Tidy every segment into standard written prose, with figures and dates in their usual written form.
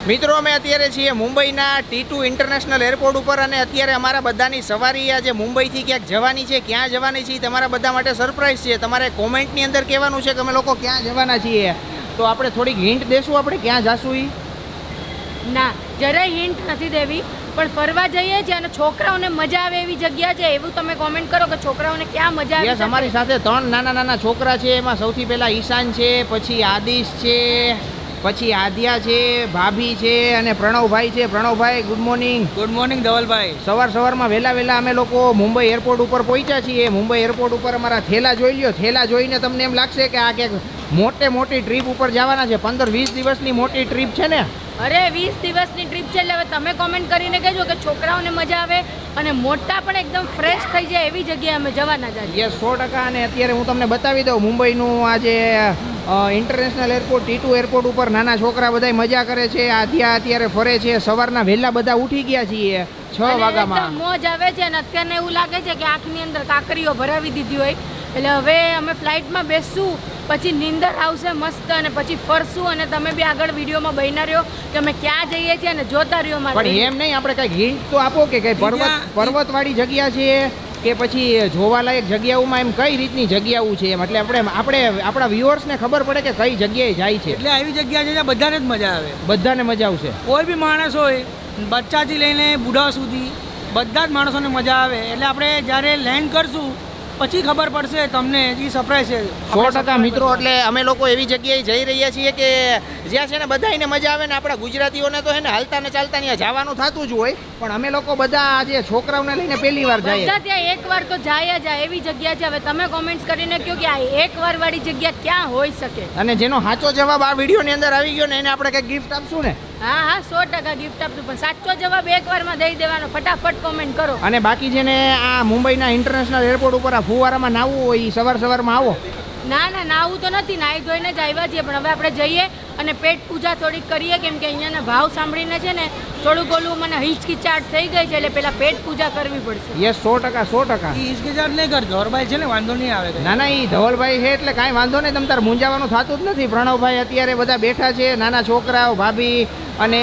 મિત્રો અમે અત્યારે છીએ મુંબઈના T2 ઇન્ટરનેશનલ એરપોર્ટ ઉપર અને અત્યારે અમારા બધાની સવારી આજે મુંબઈથી ક્યાંક જવાની છે. ક્યાં જવાની છે તમારા બધા માટે સરપ્રાઈઝ છે. તમારે કોમેન્ટની અંદર કહેવાનું છે કે અમે લોકો ક્યાં જવાના છીએ. તો આપણે થોડીક હિન્ટ દેશું આપણે ક્યાં જાશું ઈ? ના, જરાય હિન્ટ નથી દેવી, પણ ફરવા જઈએ છીએ અને છોકરાઓને મજા આવે એવી જગ્યા છે એવું તમે કોમેન્ટ કરો કે છોકરાઓને ક્યાં મજા આવે. યસ, અમારી સાથે 3 નાના છોકરા છે. એમાં સૌથી પહેલા ઈશાન છે, પછી આદિશ છે, પછી આદ્યા છે, ભાભી છે અને પ્રણવભાઈ છે. પ્રણવભાઈ, ગુડ મોર્નિંગ. ગુડ મોર્નિંગ ધવલભાઈ. સવારમાં વહેલા અમે લોકો મુંબઈ એરપોર્ટ ઉપર પહોંચ્યા છીએ. મુંબઈ એરપોર્ટ ઉપર અમારા થેલા જોઈ લ્યો. થેલા જોઈને તમને એમ લાગશે કે આ ક્યાંક મોટી ટ્રીપ ઉપર જવાના છે. 15-20 દિવસની મોટી ટ્રીપ છે ને. અરે 20 દિવસની ટ્રીપ છે એટલે હવે તમે કોમેન્ટ કરીને કહેજો કે છોકરાઓને મજા આવે અને મોટા પણ એકદમ ફ્રેશ થઈ જાય એવી જગ્યાએ અમે જવાના છીએ. યસ, 100%. અને અત્યારે હું તમને બતાવી દઉં મુંબઈનું આજે ઇન્ટરનેશનલ એરપોર્ટ T2 એરપોર્ટ ઉપર નાના છોકરા બધા મજા કરે છે. આધ્યા અત્યારે ફરે છે. સવારના વહેલા બધા ઉઠી ગયા છીએ 6 વાગ્યામાં. મોજ આવે છે અને અત્યારે એવું લાગે છે કે આંખની અંદર કાકરીઓ ભરાવી દીધી હોય. એટલે હવે અમે ફ્લાઇટમાં બેસશું, પછી નીંદર આવશે મસ્ત અને પછી ફરશું અને તમે બી આગળ વિડીયોમાં બન્યા રહ્યો કે અમે ક્યાં જઈએ છીએ અને જોતા રહ્યો. પણ એમ નહીં, આપણે કઈ હિન્ટ તો આપો કે કઈ પર્વતવાળી જગ્યા છે કે પછી જોવાલાયક જગ્યાઓમાં એમ કઈ રીતની જગ્યાઓ છે એમ, એટલે આપણે આપણા વ્યુઅર્સને ખબર પડે કે કઈ જગ્યાએ જાય છે. એટલે આવી જગ્યા છે જ્યાં બધાને જ મજા આવે. બધાને મજા આવશે. કોઈ બી માણસ હોય, બચ્ચાથી લઈને બુઢા સુધી બધા જ માણસોને મજા આવે. એટલે આપણે જ્યારે લેન્ડ કરશું પછી ખબર પડશે તમને. એ સરપ્રાઈઝ છે 100% મિત્રો. એટલે અમે લોકો એવી જગ્યાએ જઈ રહ્યા છીએ કે જ્યાં છે ને બધાને મજા આવે ને. આપણા ગુજરાતીઓને તો હે ને હાલતા ને ચાલતા ત્યાં જવાનું થતું જ હોય, પણ અમે લોકો બધા આજે છોકરાઓને લઈને પહેલી વાર જઈએ. બધા ત્યાં એકવાર તો જાય એવી જગ્યા છે. હવે તમે કોમેન્ટ્સ કરીને કહો કે આ એકવાર વાળી જગ્યા ક્યાં હોઈ શકે. અને જેનો સાચો જવાબ આ વિડીયોની અંદર આવી ગયો ને એને આપણે કંઈક ગિફ્ટ આપશું ને. હા 100% ગિફ્ટ આપશું, પણ સાચો જવાબ એકવારમાં દઈ દેવાનો. ફટાફટ કોમેન્ટ કરો. અને બાકી છે ને આ મુંબઈના ઇન્ટરનેશનલ એરપોર્ટ ઉપર આ ફુવારામાં નાવું હોય એ સવારમાં આવો. ના નાવું તો નથી, નાહી ધોઈને જ આવ્યા છીએ, પણ હવે આપણે જઈએ અને પેટ પૂજા થોડીક કરીએ કેમ કે અહીંયાના ભાવ સાંભળીને છે ને થોડુંક ઓલું મને હિચકિચાટ થઈ ગઈ છે. એટલે પેલા પેટ પૂજા કરવી પડશે. યસ, 100%. હિચકિચાટ નહીં કર, ધવલભાઈ છે ને, વાંધો નહીં આવે. ના એ ધવલભાઈ છે એટલે કાંઈ વાંધો નહીં. તમે તાર મૂંઝાવાનું થતું જ નથી. પ્રણવભાઈ અત્યારે બધા બેઠા છે, નાના છોકરાઓ, ભાભી. અને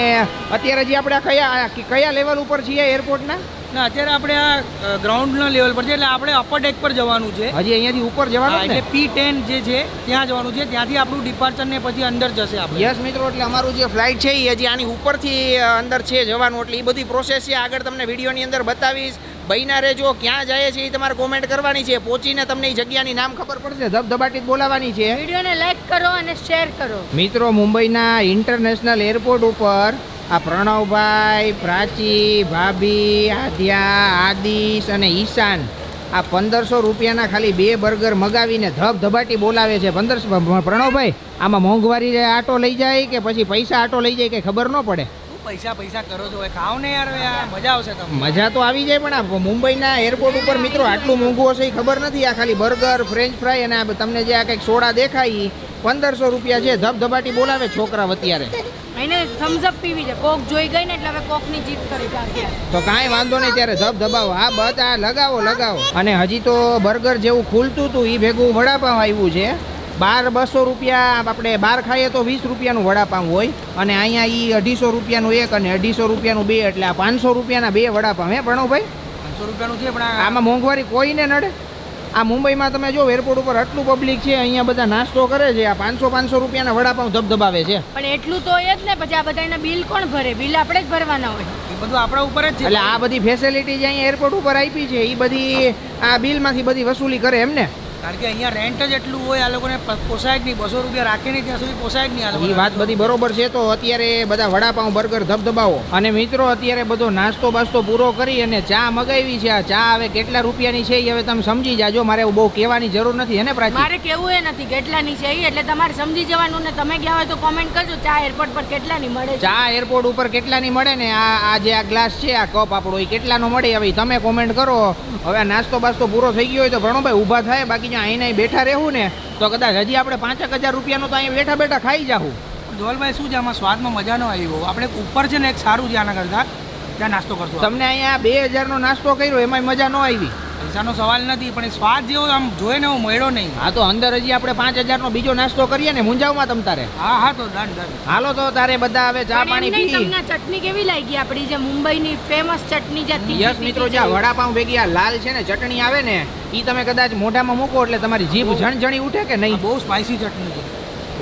અત્યારે જે આપણે કયા લેવલ ઉપર છીએ એરપોર્ટના? ના, અત્યારે આપણે આ ગ્રાઉન્ડના લેવલ પર છે. એટલે આપણે અપર ડેક પર જવાનું છે. હજી અહીંયાથી ઉપર જવાનું એટલે P10 જે છે ત્યાં જવાનું છે. ત્યાંથી આપણું ડિપાર્ચર ને પછી અંદર જશે આપણે. યસ મિત્રો, એટલે અમારું જે ફ્લાઇટ છે એ હજી આની ઉપરથી અંદર છે જવાનું. એટલે એ બધી પ્રોસેસ છે, આગળ તમને વિડીયોની અંદર બતાવીશ. બન્યા રહેજો. ક્યાં જાય છે એ તમારે કોમેન્ટ કરવાની છે. પહોંચીને તમને એ જગ્યાની નામ ખબર પડશે. ધબધબાટી બોલાવવાની છે. વિડીયોને લાઈક કરો અને શેર કરો. મિત્રો, મુંબઈના ઇન્ટરનેશનલ એરપોર્ટ ઉપર આ પ્રણવભાઈ, પ્રાચી, ભાભી, આધ્યા, આદિશ અને ઈશાન આ 1500 રૂપિયાના ખાલી 2 બર્ગર મગાવીને ધબધબાટી બોલાવે છે. 1500. પ્રણવભાઈ, આમાં મોંઘવારી આટો લઈ જાય કે પછી પૈસા આટો લઈ જાય કે ખબર ન પડે? પૈસા કરો છો, ખાઓ ને યાર, મજા આવશે તમને. મજા તો આવી જાય, પણ આ મુંબઈના એરપોર્ટ ઉપર મિત્રો આટલું મોંઘું હશે એ ખબર નથી. આ ખાલી બર્ગર, ફ્રેન્ચ ફ્રાય અને તમને જે આ કંઈક સોડા દેખાય 1500 રૂપિયા છે. ધબધબાટી બોલાવે છોકરા અત્યારે. એને થમ્સ અપ પીવી છે. કોક જોઈ ગઈ ને એટલે હવે કોકની જીત કરી કાઢી. તો કાંઈ વાંધો નહીં, ત્યારે ધબધબાવો. હા બસ, આ લગાવો. અને હજી તો બર્ગર જેવું ખુલતું હતું એ ભેગું વડાપાઉં આવ્યું છે. 200 રૂપિયા આપણે બહાર ખાઈએ તો 20 રૂપિયાનું વડાપાઉં હોય, અને અહીંયા એ 250 રૂપિયાનું એક અને 250 રૂપિયાનું 2, એટલે આ 500 રૂપિયાના 2 વડાપાઉં. હે પ્રણવભાઈ? 500 રૂપિયાનું છે, પણ આમાં મોંઘવારી કોઈને નડે? આ મુંબઈમાં તમે જો એરપોર્ટ ઉપર આટલું પબ્લિક છે, અહીંયા બધા નાસ્તો કરે છે, આ 500 રૂપિયાના વડાપાઉં ધબધબાવે છે. પણ એટલું તો એ જ ને, પછી આ બધાના બિલ કોણ ભરે? બિલ આપણે જ ભરવાના હોય. એ બધું આપણા ઉપર જ છે. એટલે આ બધી ફેસિલિટી જે અહીંયા એરપોર્ટ ઉપર આપી છે એ બધી આ બિલમાંથી બધી વસૂલી કરે એમને. કારણ કે અહીંયા રેન્ટ જ એટલું હોય, આ લોકોને પોસાય જ નહીં. 200 રૂપિયા રાખે નહીં ત્યાં સુધી પોસાય જ નહીં. એ વાત બધી બરોબર છે. તો અત્યારે બધા વડાપાઉં, બર્ગર ધબધબાવો. અને મિત્રો અત્યારે બધો નાસ્તો બાસ્તો પૂરો કરી અને ચા મગાવી છે. આ ચા હવે કેટલા રૂપિયાની છે એ હવે તમે સમજી જાજો. મારે બહુ કહેવાની જરૂર નથી. હે ને પ્રાચી? મારે કેવું એ નથી કેટલાની છે એટલે તમારે સમજી જવાનું ને તમે ગયા હોય તો કોમેન્ટ કરજો ચા એરપોર્ટ પર કેટલાની મળે. ચા એરપોર્ટ ઉપર કેટલાની મળે ને આ જે આ ગ્લાસ છે, આ કપ આપણો, એ કેટલાનો મળે હવે તમે કોમેન્ટ કરો. હવે આ નાસ્તો બાસ્તો પૂરો થઈ ગયો હોય તો પ્રણવભાઈ ઊભા થાય. બાકી જો અહીં બેઠા રહેવું ને તો કદાચ હજી આપણે 5,000 રૂપિયાનું તો અહીંયા બેઠા ખાઈ જાઉં. ધોલભાઈ શું છે આમાં સ્વાદમાં મજા ન આવ્યો. આપણે ઉપર છે ને એક સારું છે આના કરતા, ત્યાં નાસ્તો કરશો. તમને અહીંયા 2000નો નાસ્તો કર્યો એમાં મજા ન આવી. પૈસાનો સવાલ નથી, પણ એ સ્વાદ જેવો આમ જોઈએ ને એવો મળ્યો નહીં. હા તો અંદર હજી આપણે 5000 નો બીજો નાસ્તો કરીએ ને મુંજાવમાં તમ તારે. હા તો ડન. હાલો તો તારે બધા હવે ચા પાણી પણ એમ નહીં, પી. તમને ચટણી કેવી લાગી આપણી જે મુંબઈની ફેમસ ચટણી જે તીખી યસ મિત્રો, જે આ વડાપાઉં ભેગી આ લાલ છે ને ચટણી આવે ને ઈ તમે કદાચ મોઢામાં મૂકો એટલે તમારી જીભ જણજણી ઉઠે કે નહીં? બહુ સ્પાઇસી ચટણી છે.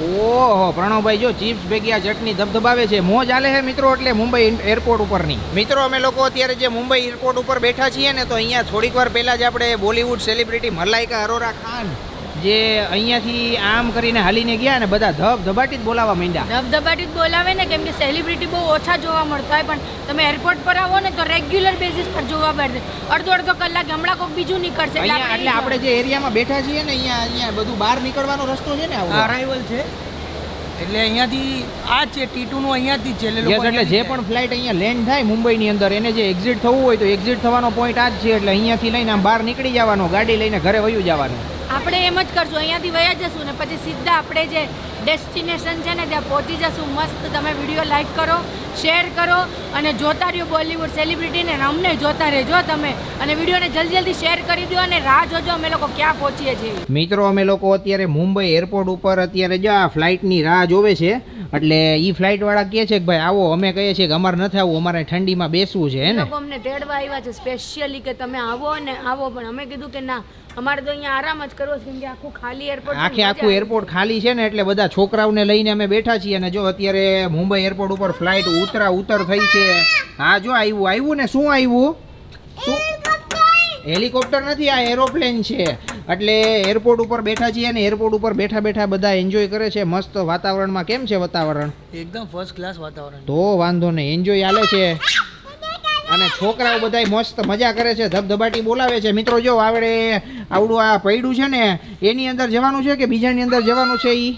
ઓહો પ્રણવભાઈ જો ચિપ્સ ભેગી આ ચટણી ધબધબાવે છે. મોજ આલે છે મિત્રો એટલે મુંબઈ એરપોર્ટ ઉપરની. મિત્રો અમે લોકો અત્યારે જે મુંબઈ એરપોર્ટ ઉપર બેઠા છીએ ને તો અહીંયા થોડીક વાર પહેલા જ આપણે બોલિવૂડ સેલિબ્રિટી મલાઈકા અરોરા ખાન જે અહીંયાથી આમ કરીને હાલીને ગયા ને બધા ધબધબાટી જ બોલાવા માંડ્યા. ધબધબાટી જ બોલાવે ને, કેમ કે સેલિબ્રિટી બહુ ઓછા જોવા મળતા હોય, પણ તમે એરપોર્ટ પર આવો ને તો રેગ્યુલર બેઝિસ પર જોવા મળશે. અડધો કલાક હમણાં કોઈક બીજું નીકળશે અહીંયા એટલે આપણે જે એરિયામાં બેઠા છીએ ને અહીંયા બધું બહાર નીકળવાનો રસ્તો છે ને આવો અરાઇવલ છે એટલે અહીંયાથી આ જ છે T2 નું અહીંયાથી જ છે. એટલે યસ, એટલે જે પણ ફ્લાઇટ અહીંયા લેન્ડ થાય મુંબઈની અંદર એને જે એક્ઝિટ થવું હોય તો એક્ઝિટ થવાનો પોઈન્ટ આ જ છે. એટલે અહીંયાથી લઈને આમ બહાર નીકળી જવાનો, ગાડી લઈને ઘરે વયું જવાનું. આપણે એમ જ કરશું, અહીંયાથી વયા જશું ને પછી સીધા આપણે જે ડેસ્ટિનેશન છે ને ત્યાં પહોંચી જશું. મસ્ત તમે વિડીયો લાઈક કરો, શેર કરો અને જોતા રહ્યો બોલિવૂડ સેલિબ્રિટીને, અમને જોતા રહેજો તમે, અને વિડીયોને જલ્દી શેર કરી દો અને રાહ જોજો અમે લોકો ક્યાં પહોંચીએ છીએ. મિત્રો અમે લોકો અત્યારે મુંબઈ એરપોર્ટ ઉપર અત્યારે જો આ ફ્લાઇટની રાહ જોવે છે. એટલે ઈ ફ્લાઇટ વાળા કહે છે કે ભાઈ આવો, અમે કહીએ છીએ કે અમારે નથી આવવું, અમારે ઠંડીમાં બેસવું છે ને. લોકો અમને તેડવા આવ્યા છે સ્પેશિયલી કે તમે આવો ને આવો, પણ અમે કીધું કે ના, અમારે તો અહીંયા આરામ જ કરવો છે, કેમ કે આખું ખાલી એરપોર્ટ, આખું એરપોર્ટ ખાલી છે ને એટલે બધા છોકરાઓને લઈને અમે બેઠા છીએ. અને જો અત્યારે મુંબઈ એરપોર્ટ ઉપર ફ્લાઇટ ઉતર થઈ છે. હા જો આવ્યું ને. શું આવ્યું? શું? હેલિકોપ્ટર નથી, આ એરોપ્લેન છે. એટલે એરપોર્ટ ઉપર બેઠા છીએ અને એરપોર્ટ ઉપર બેઠા બધા એન્જોય કરે છે મસ્ત વાતાવરણમાં. કેમ છે વાતાવરણ? એકદમ ફર્સ્ટ ક્લાસ વાતાવરણ. તો વાંધો નહીં, એન્જોય આલે છે. અને છોકરાઓ બધાય મસ્ત મજા કરે છે, ધબધબાટી બોલાવે છે. મિત્રો જો આવડું આ પડ્યું છે ને એની અંદર જવાનું છે કે બીજાની અંદર જવાનું છે? ઈ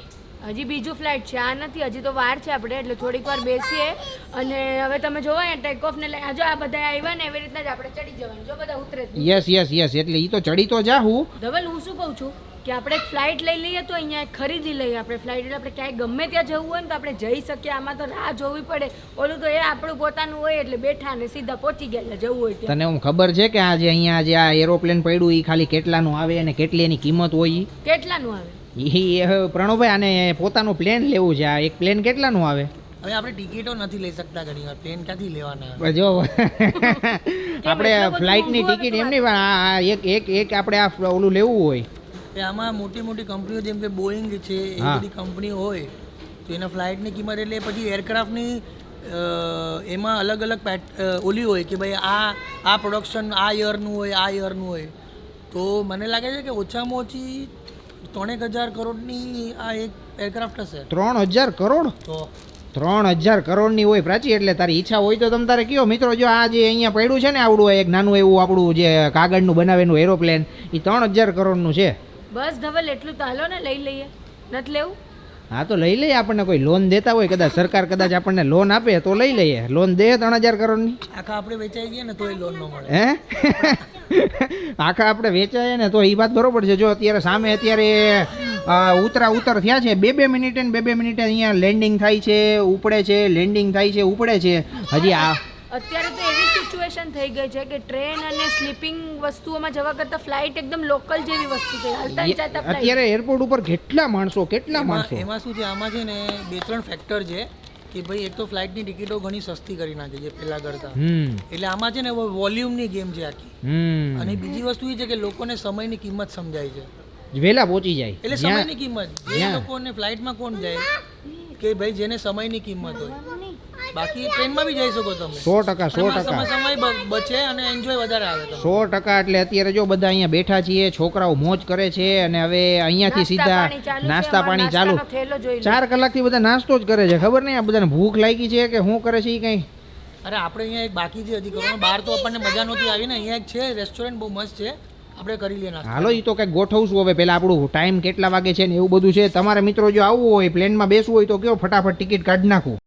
હજી બીજું ફ્લાઇટ છે, આ નથી. હજી તો વાર છે આપણે, એટલે થોડીક વાર બેસીએ અને હવે તમે જોવો અહીંયા ટેક ઓફ ને જો આ બધા આવ્યા ને એવી રીતના જ આપણે ચડી જવાનું. જો બધા ઉતરે યસ એટલે ઈ તો ચડી તો જાહું. ધવલ હું શું કહું છું કે આપણે એક ફ્લાઇટ લઈ લઈએ તો અહીંયા એક ખરીદી લઈએ આપણે ફ્લાઇટ, એટલે આપણે ક્યાંય ગમે ત્યાં જવું હોય ને તો આપણે જઈ શકીએ. આમાં તો રાહ જોવી પડે, ઓલું તો એ આપણું પોતાનું હોય એટલે બેઠા ને સીધા પહોંચી ગયા એટલે જવું હોય ત્યાં. તને હું ખબર છે કે આ જે અહીંયા જે આ એરોપ્લેન પડ્યું એ ખાલી કેટલાનું આવે અને કેટલી એની કિંમત હોય? કેટલાનું આવે? પ્રણવભાઈ આને પોતાનું પ્લેન લેવું છે. આ એક પ્લેન કેટલાનું આવે? હવે આપણે ટિકિટો નથી લઈ શકતા ઘણી વાર, પ્લેન ક્યાંથી લેવાના? જો આપણે ફ્લાઇટની ટિકિટ એમ નહીં, આ એક આપણે આ ઓલું લેવું હોય કે આમાં મોટી કંપનીઓ જેમ કે બોઈંગ છે એ બધી કંપની હોય તો એના ફ્લાઇટની કિંમત, એટલે પછી એરક્રાફ્ટની એમાં અલગ ઓલી હોય કે ભાઈ આ પ્રોડક્શન આ યરનું હોય. તો મને લાગે છે કે ઓછામાં ઓછી 3000 કરોડની આ એક એરક્રાફ્ટ હશે. 3000 કરોડ? તો 3000 કરોડની હોય પ્રાચી. એટલે તારી ઈચ્છા હોય તો તમ તારે કયો. મિત્રો જો આ જે અહીંયા પડ્યું છે ને આવડું એક નાનું એવું આપણું જે કાગળનું બનાવેલું એરોપ્લેન, એ 3000 કરોડનું છે. બસ ધવલ એટલું તો હાલો ને લઈ લઈએ. નથી લેવું? હા તો લઈ લઈએ. આપણને કોઈ લોન દેતા હોય, કદાચ સરકાર કદાચ આપણને લોન આપે તો લઈ લઈએ. લોન દે 3000 કરોડની? આખા આપણે વેચાઈ ગયા ને તો એ લોન ન મળે. હે આખા આપણે વેચાઈએ ને તો એ વાત બરોબર છે. જો અત્યારે સામે ઉતર થયા છે 2 મિનિટે ને 2 મિનિટે અહીંયા લેન્ડિંગ થાય છે, ઉપડે છે, લેન્ડિંગ થાય છે, ઉપડે છે. હજી અત્યારે તો એવી સિચ્યુએશન થઈ ગઈ છે કે ટ્રેન અને સ્લીપિંગ વસ્તુઓમાં જવા કરતા ફ્લાઇટ એકદમ લોકલ જેવી વસ્તુ છે. અત્યારે એરપોર્ટ ઉપર કેટલા માણસો એમાં શું છે, આમાં છે ને 2-3 ફેક્ટર છે કે ભાઈ એક તો ફ્લાઇટની ટિકિટો ઘણી સસ્તી કરી નાખી છે પહેલા કરતા, એટલે આમાં છે ને વોલ્યુમની ગેમ છે આખી. અને બીજી વસ્તુ એ છે કે લોકોને સમયની કિંમત સમજાય છે, વહેલા પહોંચી જાય. એટલે સમયની કિંમત જે લોકોને ફ્લાઇટમાં કોણ જાય કે ભાઈ જેને સમયની કિંમત હોય, બાકી ટ્રેનમાં બી જઈ શકો તમે 100% સમય બચે અને એન્જોય વધારે આવે તમને 100%. એટલે અત્યારે જો બધા અહીંયા બેઠા છીએ, છોકરાઓ મોજ કરે છે અને હવે અહીંયાથી સીધા નાસ્તા પાણી ચાલુ. 4 કલાકથી બધા નાસ્તો જ કરે છે. ખબર નહીં આ બધાને ભૂખ લાગી છે કે શું કરે છે એ કંઈ. અરે આપણે અહીંયા એક બાકી છે હજી કરવાનું, બહાર તો આપણને મજા નહોતી આવી ને, અહીંયા એક છે રેસ્ટોરન્ટ બહુ મસ્ત છે, આપણે કરી લઈએ નાસ્તો. હાલો એ તો કંઈક ગોઠવશું હવે. પહેલાં આપણું ટાઈમ કેટલા વાગે છે ને એવું બધું છે. તમારે મિત્રો જો આવવું હોય, પ્લેનમાં બેસવું હોય તો કયો, ફટાફટ ટિકિટ કાઢી નાખું.